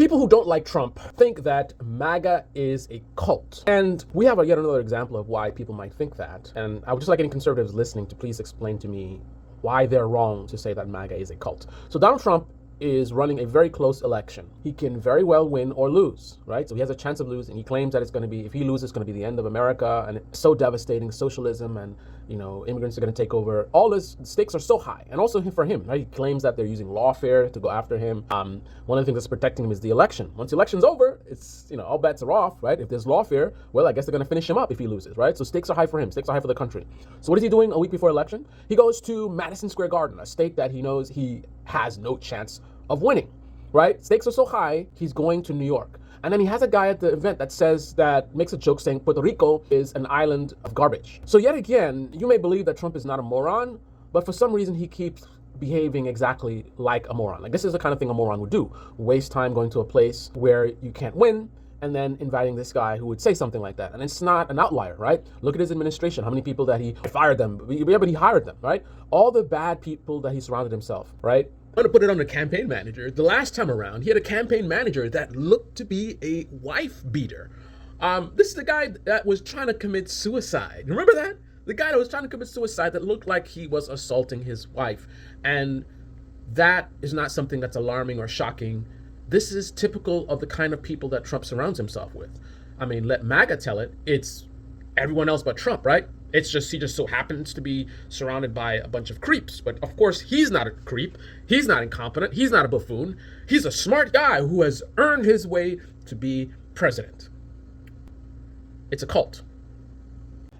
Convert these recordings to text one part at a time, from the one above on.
People who don't like Trump think that MAGA is a cult. And we have yet another example of why people might think that. And I would just like any conservatives listening to please explain to me why they're wrong to say that MAGA is a cult. So Donald Trump is running a very close election. He can very well win or lose, right? So he has a chance of losing. He claims that it's going to be, if he loses, it's going to be the end of America, and it's so devastating, socialism, and immigrants are going to take over. All the stakes are so high, and also for him, right? He claims that they're using lawfare to go after him. One of the things that's protecting him is the election. Once the election's over, it's all bets are off, right? If there's lawfare, well, I guess they're going to finish him up if he loses, right? So stakes are high for him. Stakes are high for the country. So what is he doing a week before election? He goes to Madison Square Garden, a state that he knows he has no chance of winning, right? Stakes are so high, he's going to New York. And then he has a guy at the event that makes a joke saying Puerto Rico is an island of garbage. So yet again, you may believe that Trump is not a moron, but for some reason he keeps behaving exactly like a moron. Like, this is the kind of thing a moron would do. Waste time going to a place where you can't win, and then inviting this guy who would say something like that. And it's not an outlier, right? Look at his administration, how many people that he fired them. Yeah, but he hired them, right? All the bad people that he surrounded himself, right? I'm going to put it on the campaign manager. The last time around, he had a campaign manager that looked to be a wife beater. This is the guy that was trying to commit suicide. Remember that? The guy that was trying to commit suicide that looked like he was assaulting his wife. And that is not something that's alarming or shocking. This is typical of the kind of people that Trump surrounds himself with. I mean, let MAGA tell it. It's everyone else but Trump, right? It's just, he just so happens to be surrounded by a bunch of creeps. But of course, he's not a creep. He's not incompetent. He's not a buffoon. He's a smart guy who has earned his way to be president. It's a cult.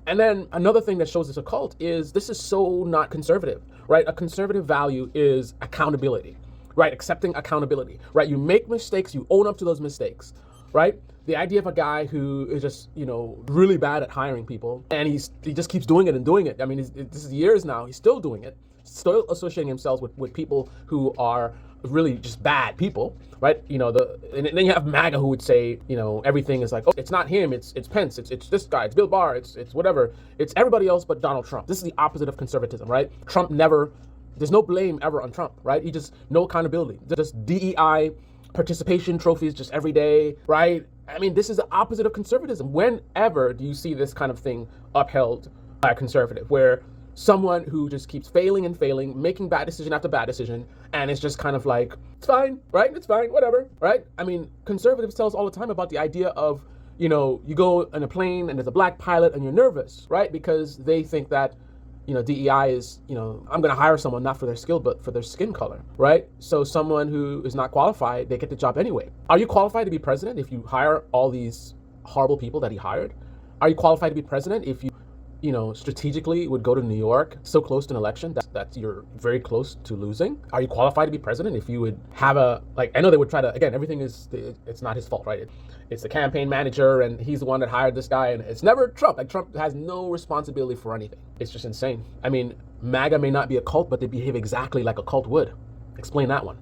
And then another thing that shows it's a cult is this is so not conservative, right? A conservative value is accountability, right? Accepting accountability, right? You make mistakes, you own up to those mistakes, right? The idea of a guy who is just, really bad at hiring people, and he just keeps doing it and doing it. I mean, this is years now. He's still doing it, still associating himself with people who are really just bad people, right? And then you have MAGA who would say, everything is like, oh, it's not him, it's Pence, it's this guy, it's Bill Barr, it's whatever, it's everybody else but Donald Trump. This is the opposite of conservatism, right? There's no blame ever on Trump, right? No accountability, just DEI participation trophies just every day, right? I mean, this is the opposite of conservatism. Whenever do you see this kind of thing upheld by a conservative, where someone who just keeps failing and failing, making bad decision after bad decision, and it's just kind of like, it's fine, right? It's fine, whatever, right? I mean, conservatives tell us all the time about the idea of, you go on a plane and there's a black pilot and you're nervous, right? Because they think that, DEI is, I'm going to hire someone not for their skill, but for their skin color, right? So someone who is not qualified, they get the job anyway. Are you qualified to be president if you hire all these horrible people that he hired? Are you qualified to be president if you strategically would go to New York so close to an election that you're very close to losing? Are you qualified to be president if you would have I know they would try to, again, everything it's not his fault, right? It's the campaign manager, and he's the one that hired this guy, and it's never Trump. Like, Trump has no responsibility for anything. It's just insane. I mean, MAGA may not be a cult, but they behave exactly like a cult would. Explain that one.